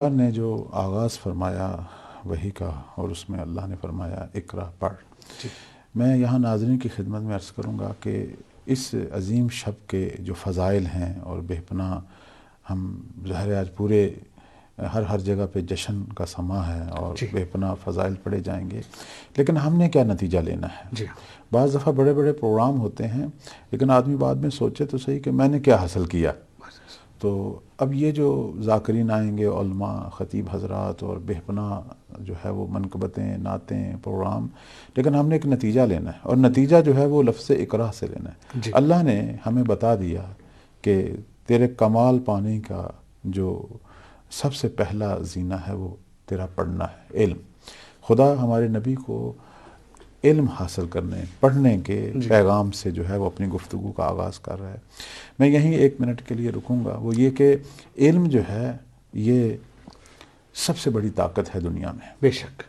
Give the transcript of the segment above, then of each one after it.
اللہ نے جو آغاز فرمایا وحی کا، اور اس میں اللہ نے فرمایا اقرا پڑھ، میں یہاں ناظرین کی خدمت میں عرض کروں گا کہ اس عظیم شب کے جو فضائل ہیں اور بے پناہ، ہم ظاہر آج پورے ہر جگہ پہ جشن کا سما ہے اور بے پناہ فضائل پڑھے جائیں گے، لیکن ہم نے کیا نتیجہ لینا ہے؟ بعض دفعہ بڑے بڑے پروگرام ہوتے ہیں، لیکن آدمی بعد میں سوچے تو صحیح کہ میں نے کیا حاصل کیا۔ تو اب یہ جو ذاکرین آئیں گے، علماء، خطیب حضرات، اور بے پناہ جو ہے وہ منقبتیں، نعتیں، پروگرام، لیکن ہم نے ایک نتیجہ لینا ہے، اور نتیجہ جو ہے وہ لفظ اقرا سے لینا ہے۔ اللہ نے ہمیں بتا دیا کہ تیرے کمال پانے کا جو سب سے پہلا زینہ ہے وہ تیرا پڑھنا ہے، علم۔ خدا ہمارے نبی کو علم حاصل کرنے، پڑھنے کے پیغام سے جو ہے وہ اپنی گفتگو کا آغاز کر رہا ہے۔ میں یہیں 1 منٹ کے لیے رکوں گا، وہ یہ کہ علم جو ہے یہ سب سے بڑی طاقت ہے دنیا میں۔ بے شک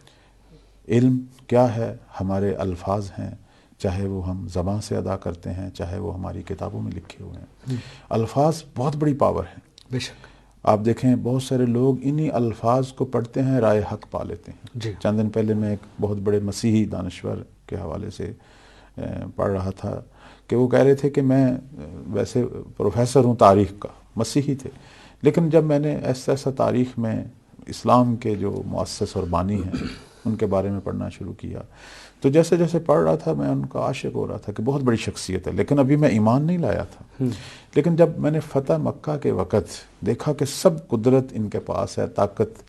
علم کیا ہے؟ ہمارے الفاظ ہیں، چاہے وہ ہم زبان سے ادا کرتے ہیں، چاہے وہ ہماری کتابوں میں لکھے ہوئے ہیں۔ الفاظ بہت بڑی پاور ہیں۔ بے شک آپ دیکھیں بہت سارے لوگ انہی الفاظ کو پڑھتے ہیں، رائے حق پا لیتے ہیں۔ چند دن پہلے میں ایک بہت بڑے مسیحی دانشور کے حوالے سے پڑھ رہا تھا کہ وہ کہہ رہے تھے کہ میں ویسے پروفیسر ہوں تاریخ کا، مسیحی تھے، لیکن جب میں نے ایسا تاریخ میں اسلام کے جو مؤسس اور بانی ہیں ان کے بارے میں پڑھنا شروع کیا، تو جیسے جیسے پڑھ رہا تھا میں ان کا عاشق ہو رہا تھا کہ بہت بڑی شخصیت ہے، لیکن ابھی میں ایمان نہیں لایا تھا۔ لیکن جب میں نے فتح مکہ کے وقت دیکھا کہ سب قدرت ان کے پاس ہے، طاقت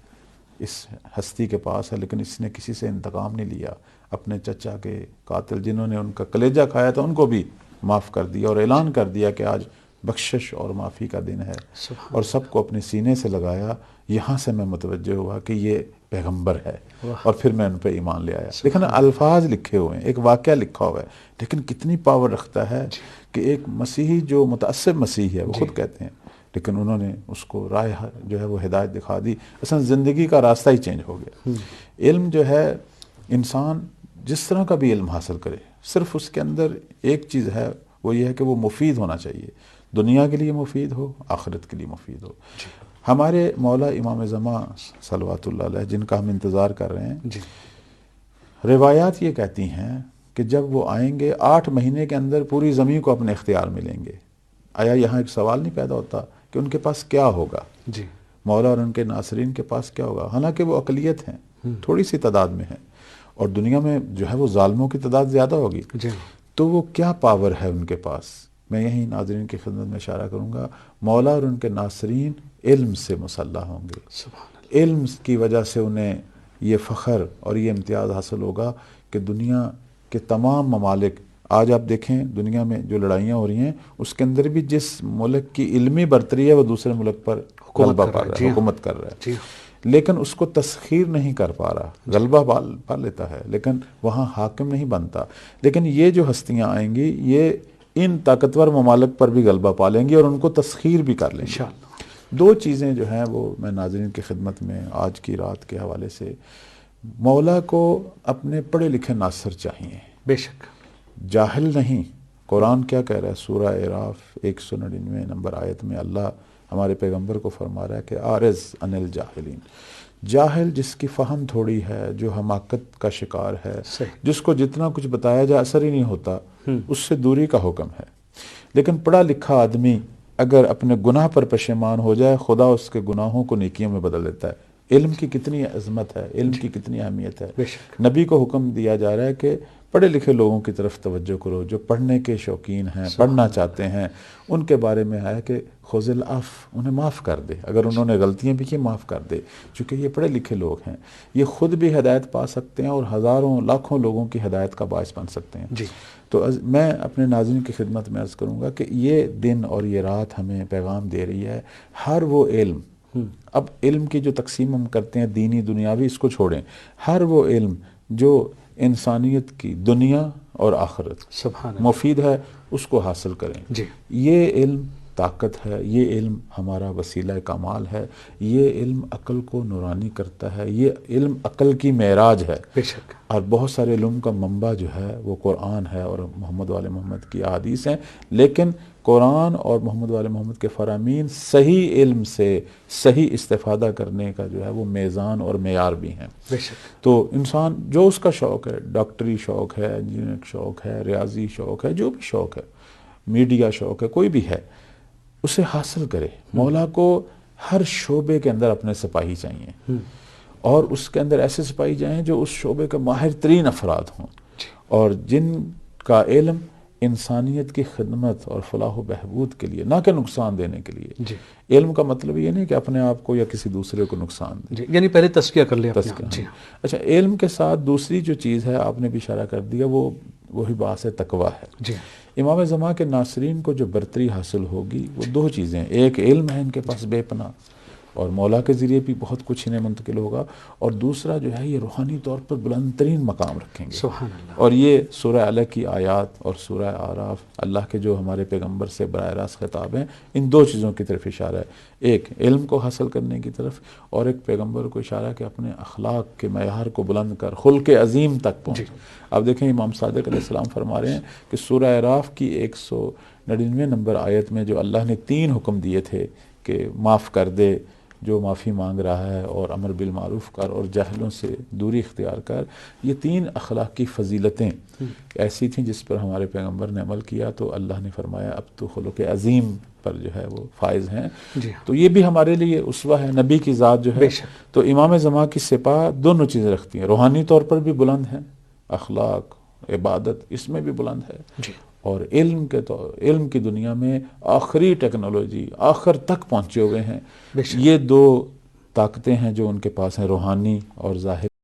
اس ہستی کے پاس ہے، لیکن اس نے کسی سے انتقام نہیں لیا، اپنے چچا کے قاتل جنہوں نے ان کا کلیجہ کھایا تھا ان کو بھی معاف کر دیا، اور اعلان کر دیا کہ آج بخشش اور معافی کا دن ہے، اور سب کو اپنے سینے سے لگایا۔ یہاں سے میں متوجہ ہوا کہ یہ پیغمبر ہے، اور پھر میں ان پہ ایمان لے آیا۔ لیکن الفاظ لکھے ہوئے ہیں، ایک واقعہ لکھا ہوا ہے، لیکن کتنی پاور رکھتا ہے کہ ایک مسیحی جو متعصب مسیحی ہے، وہ خود کہتے ہیں، لیکن انہوں نے اس کو راہ جو ہے وہ ہدایت دکھا دی، اصلا زندگی کا راستہ ہی چینج ہو گیا۔ علم جو ہے، انسان جس طرح کا بھی علم حاصل کرے، صرف اس کے اندر ایک چیز ہے، وہ یہ ہے کہ وہ مفید ہونا چاہیے، دنیا کے لیے مفید ہو، آخرت کے لیے مفید ہو۔ ہمارے مولا امام زمان صلوات اللہ علیہ جن کا ہم انتظار کر رہے ہیں، روایات یہ کہتی ہیں کہ جب وہ آئیں گے 8 مہینے کے اندر پوری زمین کو اپنے اختیار میں لیں گے۔ آیا یہاں ایک سوال نہیں پیدا ہوتا کہ ان کے پاس کیا ہوگا؟ مولا اور ان کے ناصرین کے پاس کیا ہوگا؟ حالانکہ وہ اقلیت ہیں، تھوڑی سی تعداد میں ہیں، اور دنیا میں جو ہے وہ ظالموں کی تعداد زیادہ ہوگی، تو وہ کیا پاور ہے ان کے پاس؟ میں یہیں ناظرین کی خدمت میں اشارہ کروں گا، مولا اور ان کے ناصرین علم سے مسلح ہوں گے۔ علم کی وجہ سے انہیں یہ فخر اور یہ امتیاز حاصل ہوگا کہ دنیا کے تمام ممالک، آج آپ دیکھیں دنیا میں جو لڑائیاں ہو رہی ہیں، اس کے اندر بھی جس ملک کی علمی برتری ہے وہ دوسرے ملک پر غلبہ پا رہا ہے، حکومت کر رہا ہے، لیکن اس کو تسخیر نہیں کر پا رہا۔ غلبہ پا لیتا ہے لیکن وہاں حاکم نہیں بنتا۔ لیکن یہ جو ہستیاں آئیں گی، یہ ان طاقتور ممالک پر بھی غلبہ پا لیں گی اور ان کو تسخیر بھی کر لیں گے۔ 2 چیزیں جو ہیں وہ میں ناظرین کی خدمت میں آج کی رات کے حوالے سے، مولا کو اپنے پڑھے لکھے ناصر چاہیے، بے شک جاہل نہیں۔ قرآن کیا کہہ رہا ہے؟ سورہ اعراف 199 نمبر آیت میں اللہ ہمارے پیغمبر کو فرما رہا ہے کہ آرز عن الجاہلین، جاہل جس کی فہم تھوڑی ہے، جو حماقت کا شکار ہے، جس کو جتنا کچھ بتایا جائے اثر ہی نہیں ہوتا، اس سے دوری کا حکم ہے۔ لیکن پڑھا لکھا آدمی اگر اپنے گناہ پر پشیمان ہو جائے، خدا اس کے گناہوں کو نیکیوں میں بدل دیتا ہے۔ علم کی کتنی عظمت ہے، علم کی کتنی اہمیت ہے۔ نبی کو حکم دیا جا رہا ہے کہ پڑھے لکھے لوگوں کی طرف توجہ کرو، جو پڑھنے کے شوقین ہیں، پڑھنا چاہتے ہیں، ان کے بارے میں ہے کہ خذ العفو، انہیں معاف کر دے، اگر انہوں نے غلطیاں بھی کی معاف کر دے، چونکہ یہ پڑھے لکھے لوگ ہیں، یہ خود بھی ہدایت پا سکتے ہیں اور ہزاروں لاکھوں لوگوں کی ہدایت کا باعث بن سکتے ہیں۔ تو میں اپنے ناظرین کی خدمت میں عرض کروں گا کہ یہ دن اور یہ رات ہمیں پیغام دے رہی ہے، ہر وہ علم، اب علم کی جو تقسیم ہم کرتے ہیں دینی دنیاوی، اس کو چھوڑیں، ہر وہ علم جو انسانیت کی دنیا اور آخرت مفید ہے، اس کو حاصل کریں۔ یہ علم طاقت ہے، یہ علم ہمارا وسیلہ کمال ہے، یہ علم عقل کو نورانی کرتا ہے، یہ علم عقل کی معراج ہے۔ بے شک۔ اور بہت سارے علوم کا منبع جو ہے وہ قرآن ہے اور محمد وال محمد کی احادیث ہیں، لیکن قرآن اور محمد وال محمد کے فرامین صحیح علم سے صحیح استفادہ کرنے کا جو ہے وہ میزان اور معیار بھی ہیں۔ بے شک۔ تو انسان جو اس کا شوق ہے، ڈاکٹری شوق ہے، انجینئرنگ شوق ہے، ریاضی شوق ہے، جو بھی شوق ہے، میڈیا شوق ہے، کوئی بھی ہے، اسے حاصل کرے۔ مولا کو ہر شعبے کے اندر اپنے سپاہی چاہیے، اور اس کے اندر ایسے سپاہی جائیں جو اس شعبے کے ماہر ترین افراد ہوں، اور جن کا علم انسانیت کی خدمت اور فلاح و بہبود کے لیے، نہ کہ نقصان دینے کے لیے۔ علم کا مطلب یہ نہیں کہ اپنے آپ کو یا کسی دوسرے کو نقصان دے، یعنی پہلے تزکیہ کر لیا۔ اچھا، علم کے ساتھ دوسری جو چیز ہے آپ نے بھی اشارہ کر دیا، وہی باعث تقویٰ ہے۔ امام زمان کے ناصرین کو جو برتری حاصل ہوگی وہ دو چیزیں ہیں، ایک علم ہے ان کے پاس بے پناہ، اور مولا کے ذریعے بھی بہت کچھ انہیں منتقل ہوگا، اور دوسرا جو ہے یہ روحانی طور پر بلند ترین مقام رکھیں گے۔ سبحان اللہ۔ اور یہ سورہ الگ کی آیات اور سورہ اعراف، اللہ کے جو ہمارے پیغمبر سے براہ راست خطاب ہیں، ان دو چیزوں کی طرف اشارہ ہے، ایک علم کو حاصل کرنے کی طرف، اور ایک پیغمبر کو اشارہ کہ اپنے اخلاق کے معیار کو بلند کر خلق عظیم تک پہنچ۔ اب دیکھیں امام صادق علیہ السلام فرما رہے ہیں کہ سورہ اعراف کی 199 نمبر آیت میں جو اللہ نے 3 حکم دیے تھے کہ معاف کر دے جو معافی مانگ رہا ہے، اور امر بالمعروف کر، اور جاہلوں سے دوری اختیار کر، یہ 3 اخلاقی فضیلتیں ایسی تھیں جس پر ہمارے پیغمبر نے عمل کیا، تو اللہ نے فرمایا اب تو خلق عظیم پر جو ہے وہ فائز ہیں۔ تو یہ بھی ہمارے لیے اسوہ ہے، نبی کی ذات جو ہے۔ تو امام زمان کی سپاہ دونوں چیزیں رکھتی ہیں، روحانی طور پر بھی بلند ہیں، اخلاق عبادت اس میں بھی بلند ہے، اور علم کی دنیا میں آخری ٹیکنالوجی آخر تک پہنچے ہوئے ہیں۔ یہ 2 طاقتیں ہیں جو ان کے پاس ہیں، روحانی اور ظاہر۔